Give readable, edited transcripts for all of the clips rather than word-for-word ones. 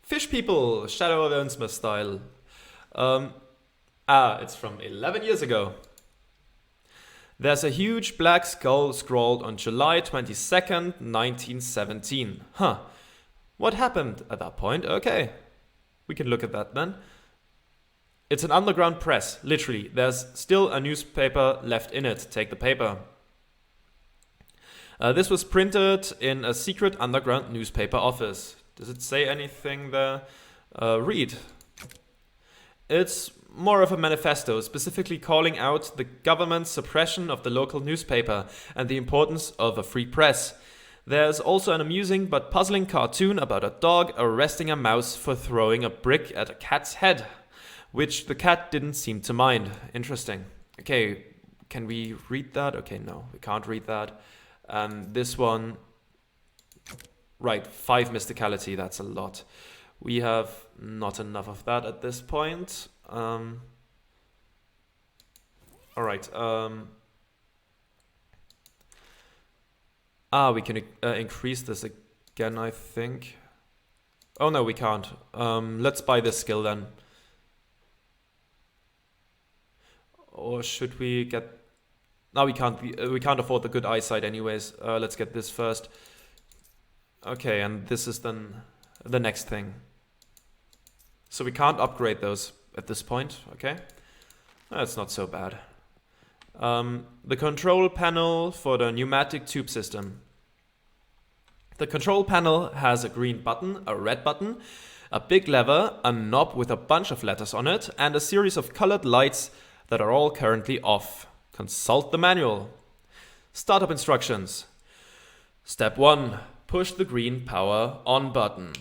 Fish People, Shadow of Innsmouth style. It's from 11 years ago. There's a huge black skull scrawled on July 22nd, 1917. Huh. What happened at that point? Okay. We can look at that then. It's an underground press, literally. There's still a newspaper left in it. Take the paper. This was printed in a secret underground newspaper office. Does it say anything there? Read. It's more of a manifesto, specifically calling out the government's suppression of the local newspaper and the importance of a free press. There's also an amusing but puzzling cartoon about a dog arresting a mouse for throwing a brick at a cat's head, which the cat didn't seem to mind. Interesting. Okay, can we read that? Okay, no, we can't read that. This one, right, 5 mysticality, that's a lot. We have not enough of that at this point. All right. We can increase this again, I think. Oh no, we can't. Let's buy this skill then. Or should we get... No, we can't. We can't afford the good eyesight anyways. Let's get this first. Okay, and this is then the next thing. So we can't upgrade those at this point, okay? That's not so bad. The control panel for the pneumatic tube system. The control panel has a green button, a red button, a big lever, a knob with a bunch of letters on it, and a series of colored lights that are all currently off. Consult the manual. Startup instructions. Step 1. Push the green power on button.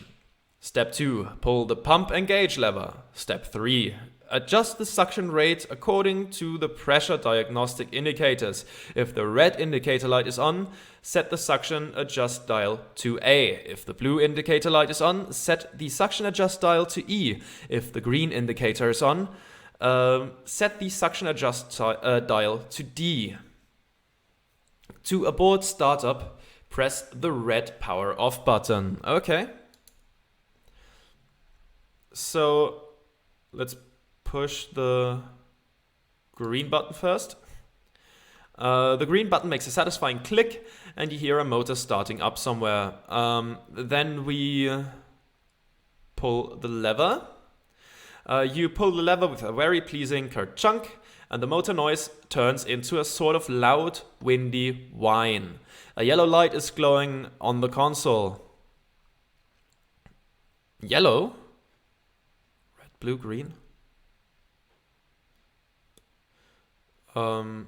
Step 2. Pull the pump engage lever. Step 3. Adjust the suction rate according to the pressure diagnostic indicators. If the red indicator light is on, set the suction adjust dial to A. If the blue indicator light is on, set the suction adjust dial to E. If the green indicator is on, set the suction adjust dial to D. To abort startup, press the red power off button. Okay. So let's push the green button first. The green button makes a satisfying click and you hear a motor starting up somewhere. Then we pull the lever. You pull the lever with a very pleasing kerchunk, and the motor noise turns into a sort of loud, windy whine. A yellow light is glowing on the console. Yellow? Red, blue, green? A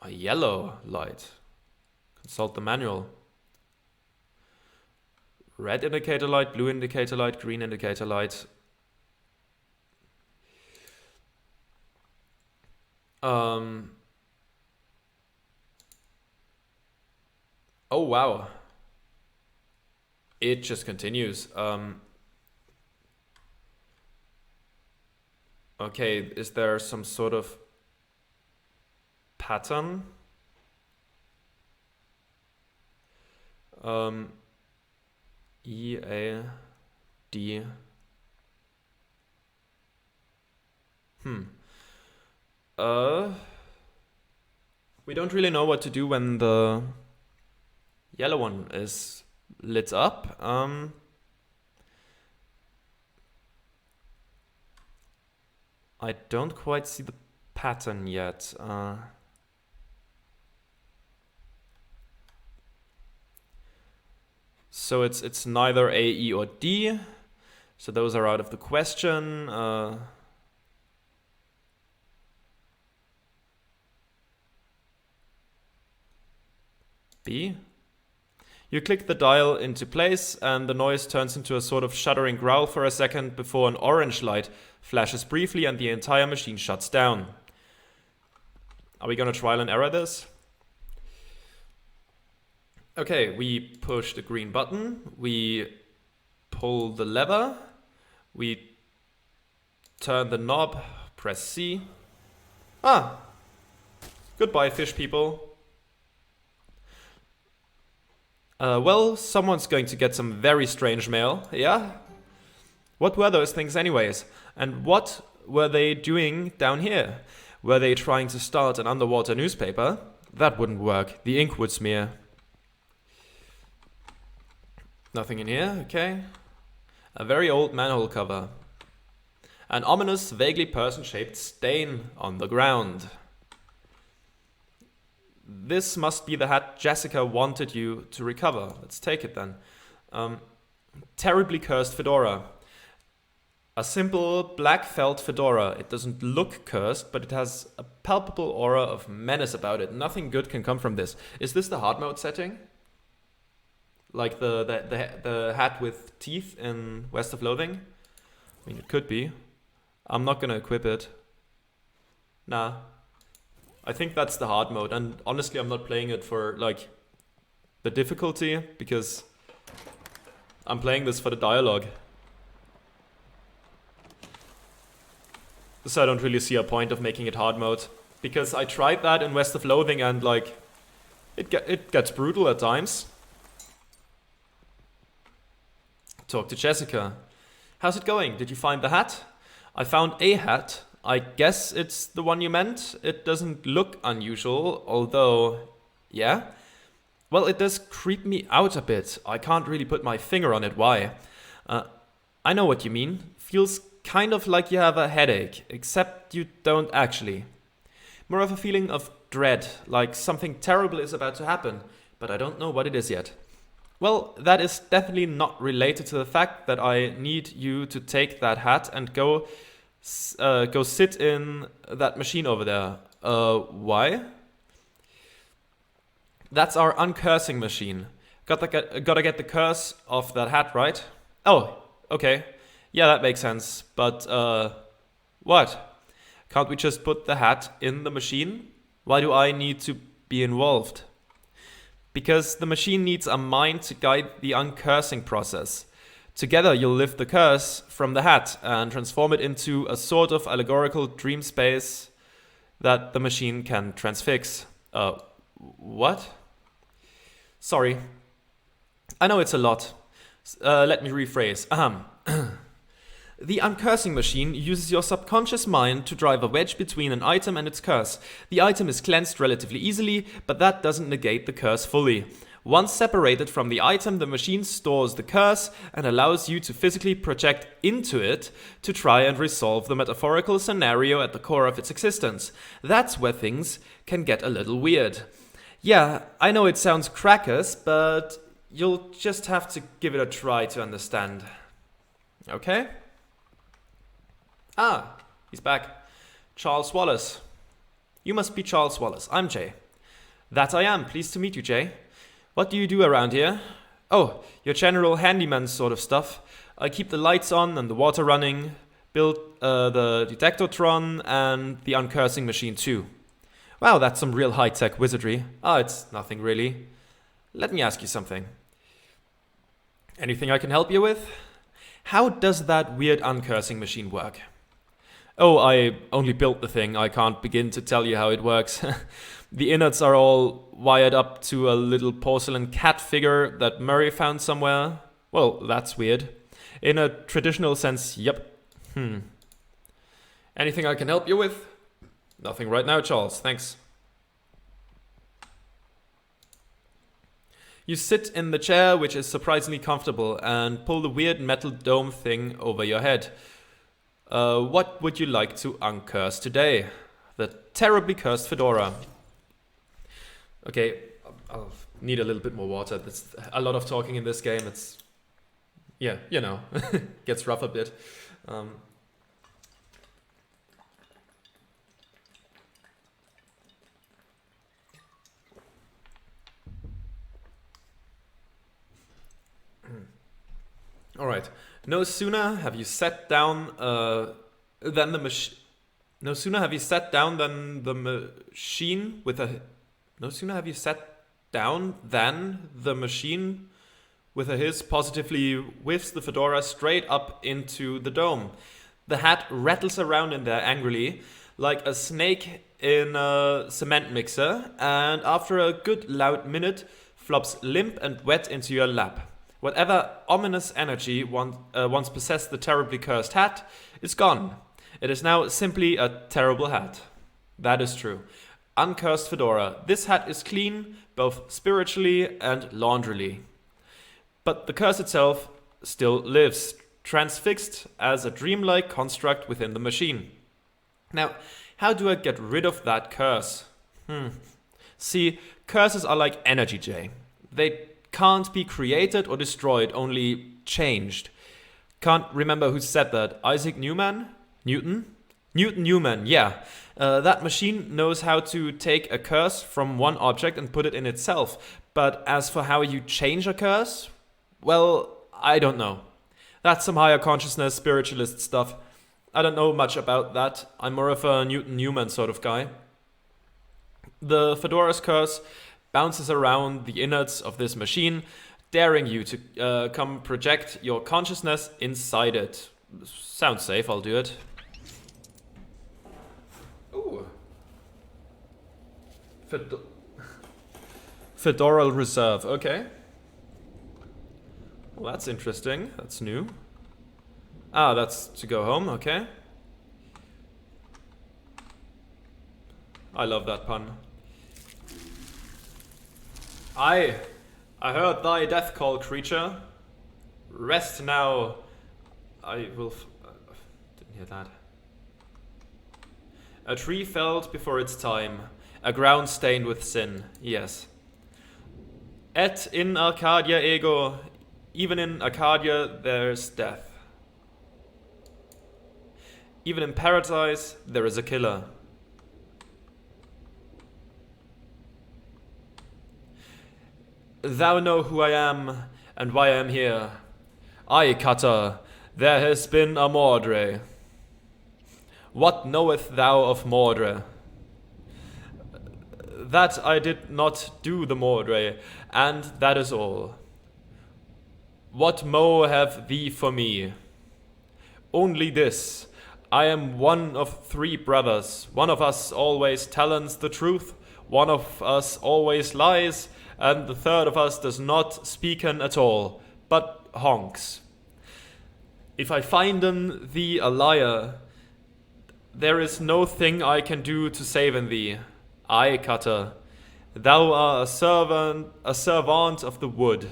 yellow light. Consult the manual. Red indicator light, blue indicator light, green indicator light. Oh wow. It just continues. Okay, is there some sort of pattern? E, A, D. We don't really know what to do when the yellow one is lit up. I don't quite see the pattern yet. So it's neither A, E, or D. So those are out of the question. B. You click the dial into place and the noise turns into a sort of shuddering growl for a second before an orange light flashes briefly and the entire machine shuts down. Are we going to trial and error this? Okay, we push the green button, we pull the lever, we turn the knob, press C. Goodbye, fish people. Well, someone's going to get some very strange mail, yeah? What were those things anyways? And what were they doing down here? Were they trying to start an underwater newspaper? That wouldn't work. The ink would smear. Nothing in here, okay. A very old manhole cover. An ominous, vaguely person-shaped stain on the ground. This must be the hat Jessica wanted you to recover. Let's take it then. Terribly cursed fedora. A simple black felt fedora. It doesn't look cursed, but it has a palpable aura of menace about it. Nothing good can come from this. Is this the hard mode setting? Like the hat with teeth in West of Loathing? I mean, it could be. I'm not gonna equip it. Nah. I think that's the hard mode, and honestly I'm not playing it for, like, the difficulty, because I'm playing this for the dialogue. So I don't really see a point of making it hard mode, because I tried that in West of Loathing and, like, it gets brutal at times. Talk to Jessica. How's it going? Did you find the hat? I found a hat. I guess it's the one you meant. It doesn't look unusual, although, yeah. Well, it does creep me out a bit. I can't really put my finger on it. Why? I know what you mean. Feels kind of like you have a headache, except you don't actually. More of a feeling of dread, like something terrible is about to happen, but I don't know what it is yet. Well, that is definitely not related to the fact that I need you to take that hat and go sit in that machine over there. Why? That's our uncursing machine. Gotta get the curse off that hat, right? Oh, okay. Yeah, that makes sense. But, what? Can't we just put the hat in the machine? Why do I need to be involved? Because the machine needs a mind to guide the uncursing process. Together you'll lift the curse from the hat and transform it into a sort of allegorical dream space that the machine can transfix. What? Sorry. I know it's a lot. Let me rephrase. The uncursing machine uses your subconscious mind to drive a wedge between an item and its curse. The item is cleansed relatively easily, but that doesn't negate the curse fully. Once separated from the item, the machine stores the curse and allows you to physically project into it to try and resolve the metaphorical scenario at the core of its existence. That's where things can get a little weird. Yeah, I know it sounds crackers, but you'll just have to give it a try to understand. Okay? Ah, he's back. Charles Wallace. You must be Charles Wallace. I'm Jay. That I am. Pleased to meet you, Jay. What do you do around here? Oh, your general handyman sort of stuff. I keep the lights on and the water running, build the detectotron and the uncursing machine too. Wow, that's some real high-tech wizardry. Ah, it's nothing really. Let me ask you something. Anything I can help you with? How does that weird uncursing machine work? Oh, I only built the thing. I can't begin to tell you how it works. The innards are all wired up to a little porcelain cat figure that Murray found somewhere. Well, that's weird. In a traditional sense, yep. Anything I can help you with? Nothing right now, Charles. Thanks. You sit in the chair, which is surprisingly comfortable, and pull the weird metal dome thing over your head. What would you like to uncurse today? The terribly cursed fedora. Okay, I'll need a little bit more water. There's a lot of talking in this game. It's, yeah, you know, gets rough a bit. All right. No sooner have you sat down than the machine. No sooner have you sat down than the machine with a. No sooner have you sat down than the machine with a hiss positively whiffs the fedora straight up into the dome. The hat rattles around in there angrily, like a snake in a cement mixer, and after a good loud minute, flops limp and wet into your lap. Whatever ominous energy once possessed the terribly cursed hat is gone. It is now simply a terrible hat. That is true. Uncursed fedora. This hat is clean, both spiritually and laundrily. But the curse itself still lives, transfixed as a dreamlike construct within the machine. Now, how do I get rid of that curse? See, curses are like energy, Jay. They can't be created or destroyed, only changed. Can't remember who said that. Isaac Newman? Newton? Newton Newman, yeah. That machine knows how to take a curse from one object and put it in itself. But as for how you change a curse, well, I don't know. That's some higher consciousness spiritualist stuff. I don't know much about that. I'm more of a Newton Newman sort of guy. The fedora's curse bounces around the innards of this machine, daring you to come project your consciousness inside it. Sounds safe, I'll do it. Ooh. Fedoral Reserve, okay. Well, that's interesting. That's new. Ah, that's to go home, okay. I love that pun. I heard thy death call, creature. Rest now. I will... didn't hear that. A tree felled before its time. A ground stained with sin. Yes. Et in Arcadia ego. Even in Arcadia there's death. Even in paradise there is a killer. Thou know who I am and why I am here. Aye, Cutter, there has been a Mordre. What knoweth thou of Mordre? That I did not do the Mordre, and that is all. What mo have thee for me? Only this. I am one of 3 brothers. One of us always tells the truth, one of us always lies, and the third of us does not speaken at all, but honks. If I finden thee a liar, there is no thing I can do to save thee. Aye, Cutter, thou art a servant of the wood.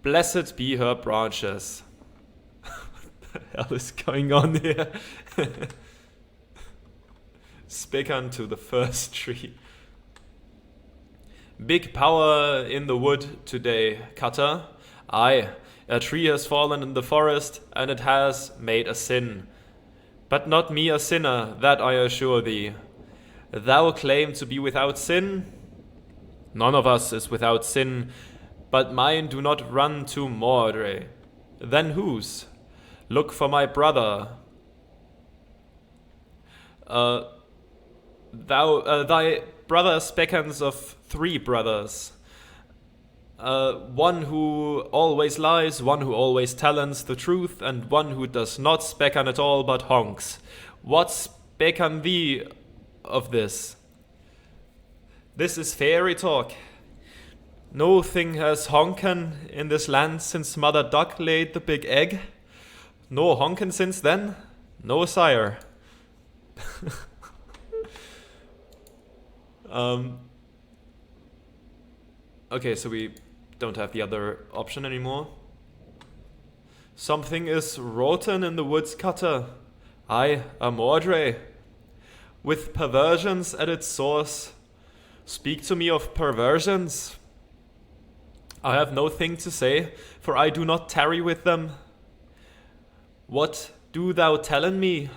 Blessed be her branches. What the hell is going on here? Speak unto the first tree. Big power in the wood today, Cutter. Aye, a tree has fallen in the forest, and it has made a sin. But not me a sinner, that I assure thee. Thou claim to be without sin? None of us is without sin, but mine do not run to Mordre. Then whose? Look for my brother. Thy brother beckons of 3 brothers. One who always lies, one who always tells the truth, and one who does not specken at all but honks. What specken thee of this? This is fairy talk. No thing has honken in this land since Mother Duck laid the big egg. No honken since then? No, sire. Okay, so we don't have the other option anymore. Something is rotten in the woods, Cutter. Aye, a Mordre. With perversions at its source. Speak to me of perversions. I have no thing to say, for I do not tarry with them. What do thou tellen me?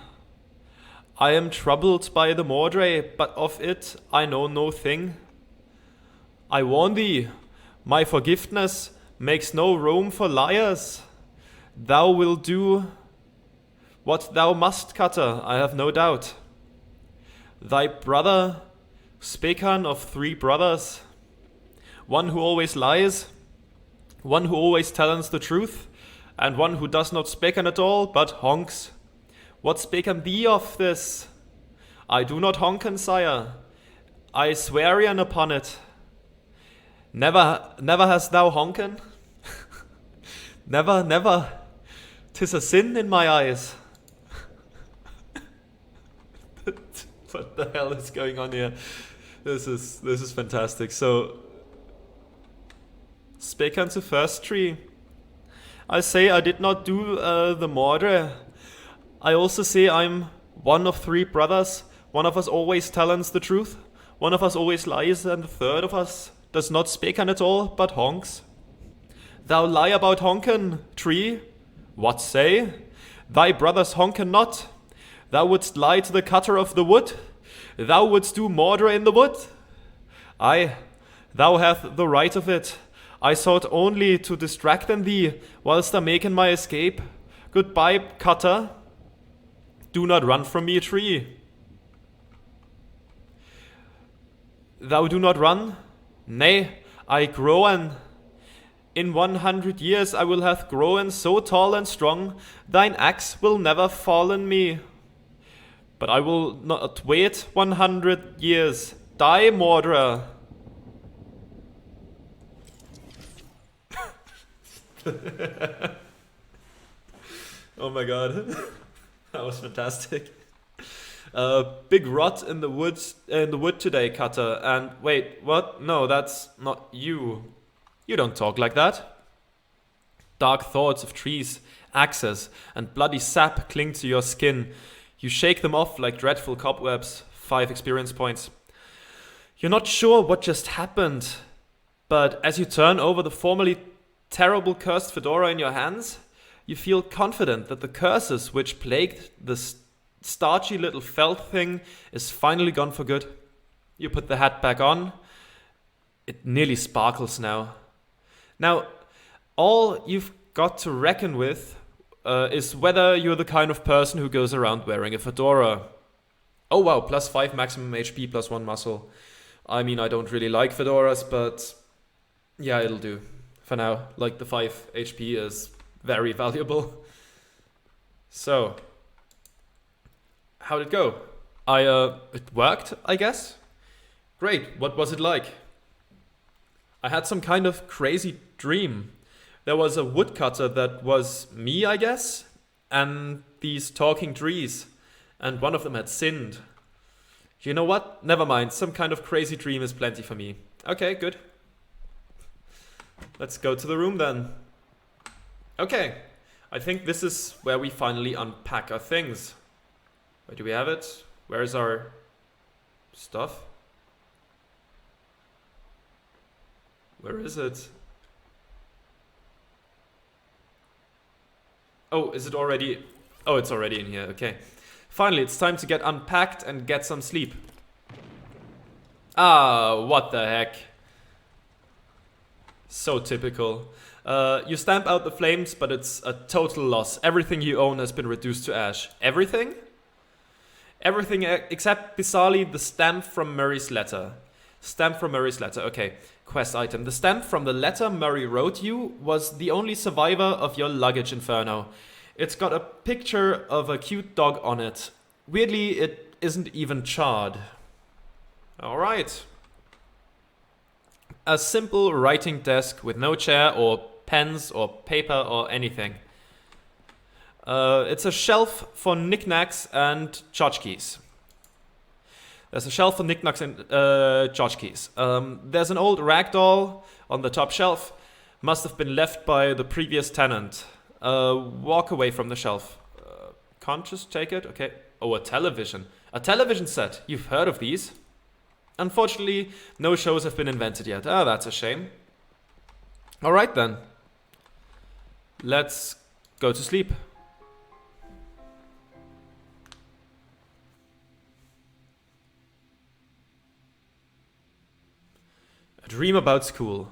I am troubled by the Mordre, but of it I know no thing. I warn thee, my forgiveness makes no room for liars. Thou wilt do what thou must, Cutter, I have no doubt. Thy brother, speakan of 3 brothers, one who always lies, one who always tells the truth, and one who does not speaken at all, but honks. What speaken thee of this? I do not honken, sire. I swearian upon it. Never hast thou honken? Never. 'Tis a sin in my eyes. What the hell is going on here? This is fantastic. So, spake unto first tree. I say I did not do the murder. I also say I'm one of 3 brothers. One of us always tells the truth. One of us always lies, and the third of us does not speak at all, but honks. Thou lie about honken, tree. What say? Thy brothers honken not. Thou wouldst lie to the cutter of the wood. Thou wouldst do murder in the wood. Aye, thou hast the right of it. I sought only to distract thee, whilst I making my escape. Goodbye, cutter. Do not run from me, tree. Thou do not run? Nay, I growen. In 100 years I will have grown so tall and strong, thine axe will never fall on me. But I will not wait 100 years. Die, murderer. Oh my god. That was fantastic. Big rot in the wood today, cutter. And wait, what? No, that's not you. You don't talk like that. Dark thoughts of trees, axes, and bloody sap cling to your skin. You shake them off like dreadful cobwebs. 5 experience points. You're not sure what just happened, but as you turn over the formerly terrible cursed fedora in your hands, you feel confident that the curses which plagued the starchy little felt thing is finally gone for good. You put the hat back on. It nearly sparkles now. Now, all you've got to reckon with is whether you're the kind of person who goes around wearing a fedora. Oh wow, plus 5 maximum HP, plus 1 muscle. I mean, I don't really like fedoras, but yeah, it'll do for now. Like, the 5 HP is very valuable. So, how'd it go? It worked, I guess? Great, what was it like? I had some kind of crazy dream. There was a woodcutter that was me, I guess, and these talking trees, and one of them had sinned. You know what? Never mind, some kind of crazy dream is plenty for me. Okay, good. Let's go to the room then. Okay, I think this is where we finally unpack our things. Where do we have it? Where is our stuff? Where is it? Oh, is it already? Oh, it's already in here, okay. Finally, it's time to get unpacked and get some sleep. Ah, what the heck. So typical. You stamp out the flames, but it's a total loss. Everything you own has been reduced to ash. Everything? Everything except bizarrely the stamp from Murray's letter. Stamp from Murray's letter, okay. Quest item. The stamp from the letter Murray wrote you was the only survivor of your luggage inferno. It's got a picture of a cute dog on it. Weirdly, it isn't even charred. Alright. A simple writing desk with no chair or pens or paper or anything. It's a shelf for knickknacks and tchotchkes. There's a shelf for knickknacks and tchotchkes. There's an old rag doll on the top shelf. Must have been left by the previous tenant. Walk away from the shelf. Can't just take it? Okay. Oh, a television. A television set. You've heard of these. Unfortunately, no shows have been invented yet. Ah, that's a shame. Alright then. Let's go to sleep. A dream about school.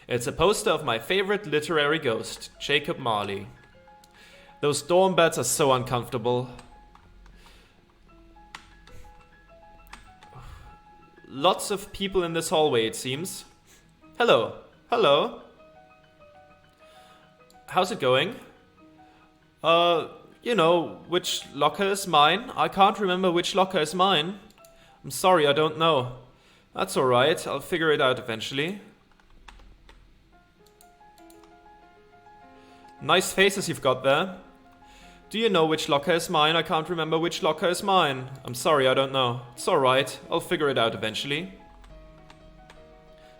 It's a poster of my favorite literary ghost, Jacob Marley. Those dorm beds are so uncomfortable. Lots of people in this hallway, it seems. Hello. Hello. How's it going? You know, which locker is mine? I can't remember which locker is mine. I'm sorry, I don't know. That's alright, I'll figure it out eventually. Nice faces you've got there. Do you know which locker is mine? I can't remember which locker is mine. I'm sorry, I don't know. It's alright, I'll figure it out eventually.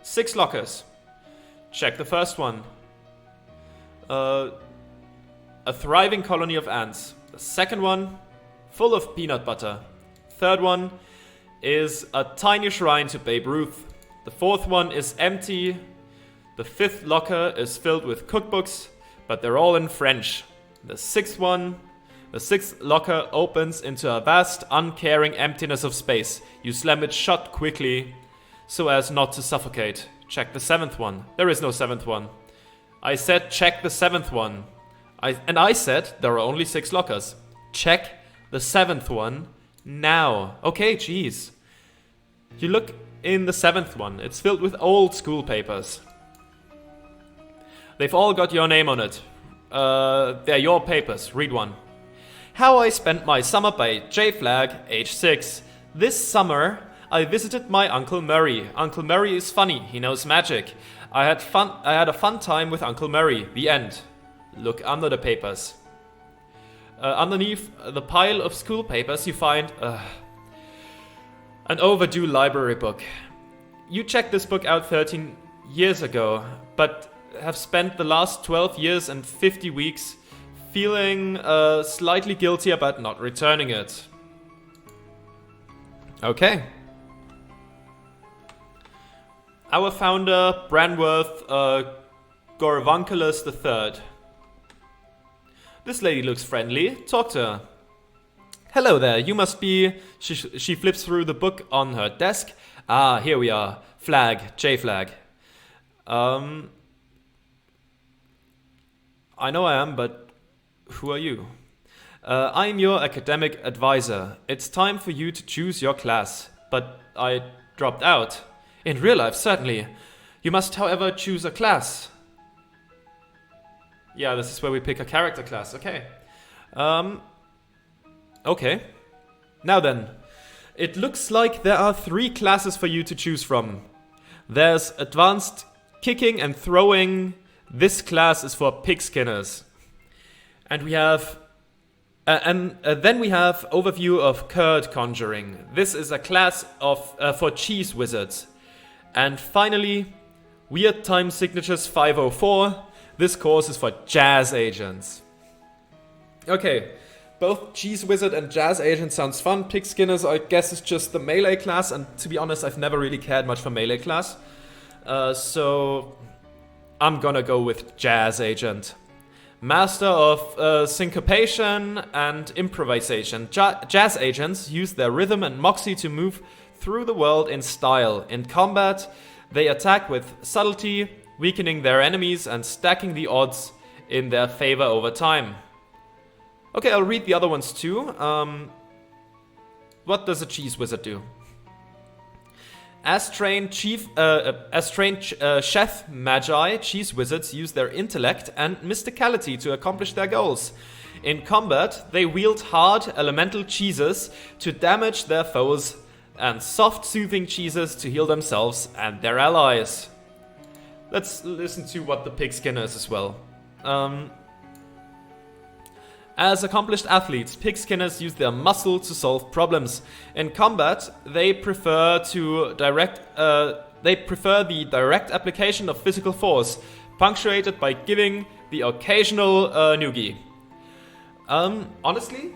6 lockers. Check the first one. A thriving colony of ants. The second one, full of peanut butter. Third one is a tiny shrine to Babe Ruth. The fourth one is empty. The fifth locker is filled with cookbooks, but they're all in French. The sixth locker opens into a vast, uncaring emptiness of space. You slam it shut quickly so as not to suffocate. Check the seventh one. There is no seventh one. I said check the seventh one. I said there are only 6 lockers. Check the seventh one now. Okay, jeez. You look in the 7th one. It's filled with old school papers. They've all got your name on it. They're your papers. Read one. How I spent my summer by J Flag, age 6. This summer, I visited my Uncle Murray. Uncle Murray is funny. He knows magic. I had a fun time with Uncle Murray. The end. Look under the papers. Underneath the pile of school papers, you find an overdue library book. You checked this book out 13 years ago, but have spent the last 12 years and 50 weeks feeling slightly guilty about not returning it. Okay. Our founder, Branworth Gorvunculus III. This lady looks friendly. Talk to her. Hello there, you must be... She flips through the book on her desk. Ah, here we are. Flag, J-Flag. I know I am, but who are you? I'm your academic advisor. It's time for you to choose your class. But I dropped out. In real life, certainly. You must, however, choose a class. Yeah, this is where we pick a character class. Okay. Okay. Now then. It looks like there are 3 classes for you to choose from. There's advanced kicking and throwing. This class is for pig skinners. And we have... then we have overview of curd conjuring. This is a class for cheese wizards. And finally, weird time signatures 504. This course is for jazz agents. Okay, both cheese wizard and jazz agent sounds fun. Pig skinners, I guess, is just the melee class. And to be honest, I've never really cared much for melee class. So I'm gonna go with jazz agent. Master of syncopation and improvisation. Jazz agents use their rhythm and moxie to move through the world in style. In combat, they attack with subtlety, weakening their enemies and stacking the odds in their favor over time. Okay, I'll read the other ones too. What does a cheese wizard do? As trained chef magi, cheese wizards use their intellect and mysticality to accomplish their goals. In combat, they wield hard, elemental cheeses to damage their foes and soft, soothing cheeses to heal themselves and their allies. Let's listen to what the pig skinner is as well. As accomplished athletes, pig skinners use their muscle to solve problems. In combat, they prefer the direct application of physical force, punctuated by giving the occasional noogie. Honestly,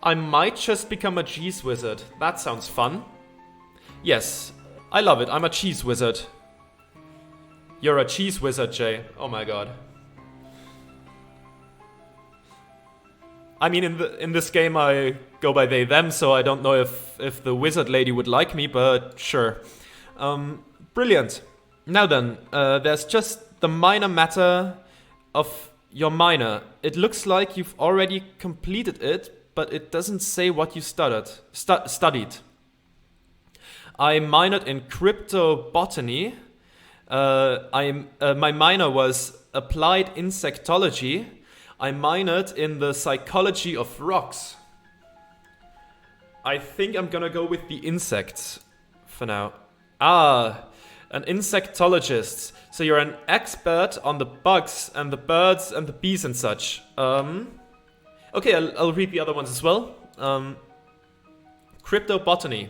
I might just become a cheese wizard. That sounds fun. Yes, I love it. I'm a cheese wizard. You're a cheese wizard, Jay. Oh my god. I mean, in this game I go by they, them, so I don't know if the wizard lady would like me, but sure. Brilliant. Now then, there's just the minor matter of your minor. It looks like you've already completed it, but it doesn't say what you studied. I minored in cryptobotany. My minor was applied insectology. I minored in the psychology of rocks. I think I'm gonna go with the insects for for now. Ah, an insectologist. So you're an expert on the bugs and the birds and the bees and such. Okay, I'll read the other ones as well. Cryptobotany.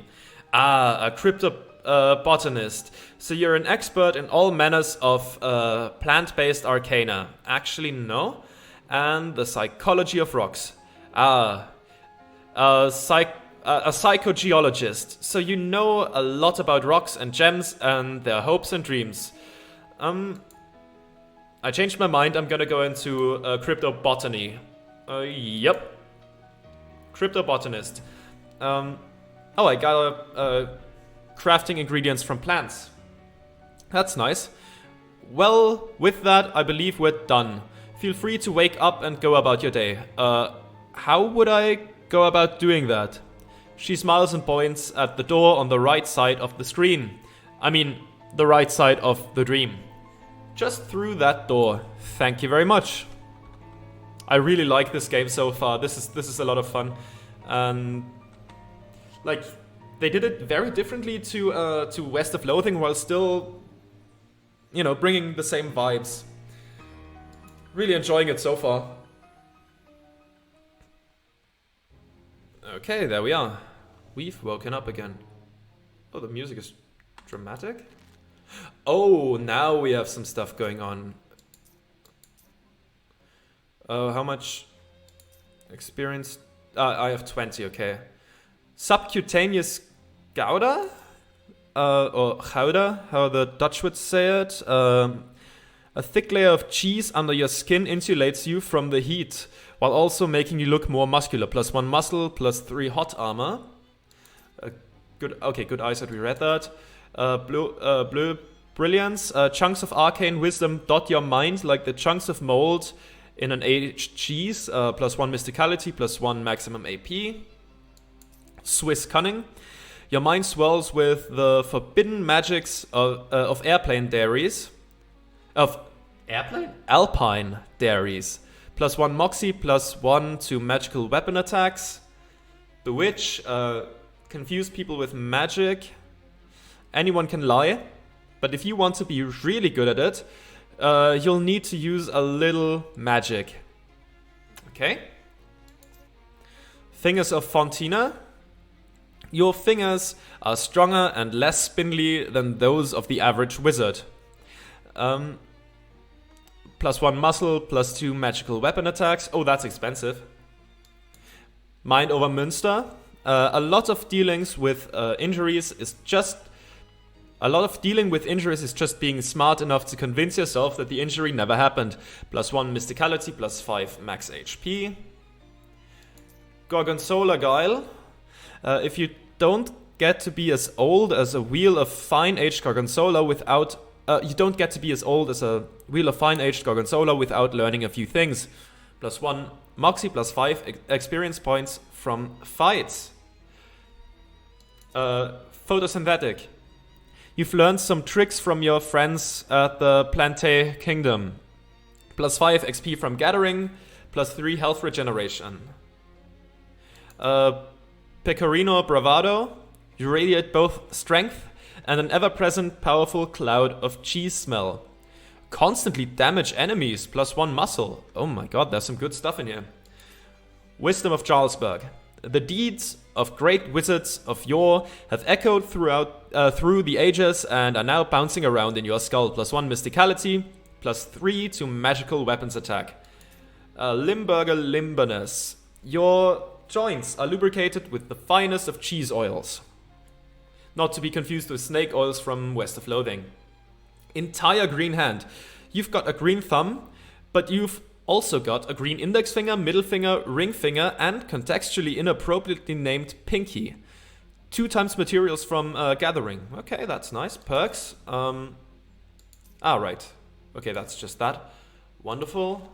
Ah, a cryptobotanist. So you're an expert in all manners of plant-based arcana. Actually, no. And the psychology of rocks. Ah, a psychogeologist. So you know a lot about rocks and gems and their hopes and dreams. I changed my mind. I'm gonna go into cryptobotany. Yep. Cryptobotanist. Oh, I got crafting ingredients from plants. That's nice. Well, with that, I believe we're done. Feel free to wake up and go about your day. How would I go about doing that? She smiles and points at the door on the right side of the screen. I mean, the right side of the dream. Just through that door. Thank you very much. I really like this game so far. This is a lot of fun. And like, they did it very differently to West of Loathing while still, you know, bringing the same vibes. Really enjoying it so far. Okay, there we are. We've woken up again. Oh, the music is dramatic. Oh, now we have some stuff going on. How much experience? I have 20, okay. Subcutaneous gouda? Or gouda, how the Dutch would say it. A thick layer of cheese under your skin insulates you from the heat, while also making you look more muscular. +1 muscle, +3 hot armor. Good eyesight, we read that. Blue brilliance. Chunks of arcane wisdom dot your mind like the chunks of mold in an aged cheese. +1 mysticality, +1 maximum AP. Swiss cunning. Your mind swells with the forbidden magics of airplane dairies. Of airplane? Alpine dairies. +1 moxie, +1 to magical weapon attacks. Bewitch. Confuse people with magic. Anyone can lie. But if you want to be really good at it, you'll need to use a little magic. Okay. Fingers of Fontina. Your fingers are stronger and less spindly than those of the average wizard. +1 muscle, +2 magical weapon attacks. Oh, that's expensive. Mind over Münster. A lot of dealing with injuries is just being smart enough to convince yourself that the injury never happened. +1 mysticality, +5 max HP. Gorgonzola Guile. If you don't get to be as old as a wheel of fine-aged gorgonzola without learning a few things. +1 moxie, +5 experience points from fights. Photosynthetic. You've learned some tricks from your friends at the Plante Kingdom. +5 XP from gathering, +3 health regeneration. Pecorino Bravado. You radiate both strength and an ever-present powerful cloud of cheese smell. Constantly damage enemies, +1 muscle. Oh my god, there's some good stuff in here. Wisdom of Jarlsberg. The deeds of great wizards of yore have echoed through the ages and are now bouncing around in your skull. +1 mysticality, +3 to magical weapons attack. Limburger Limberness. Your joints are lubricated with the finest of cheese oils. Not to be confused with snake oils from West of Loathing. Entire green hand. You've got a green thumb, but you've also got a green index finger, middle finger, ring finger, and contextually inappropriately named pinky. 2 times materials from gathering. Okay, that's nice. Perks. Right. Okay, that's just that. Wonderful.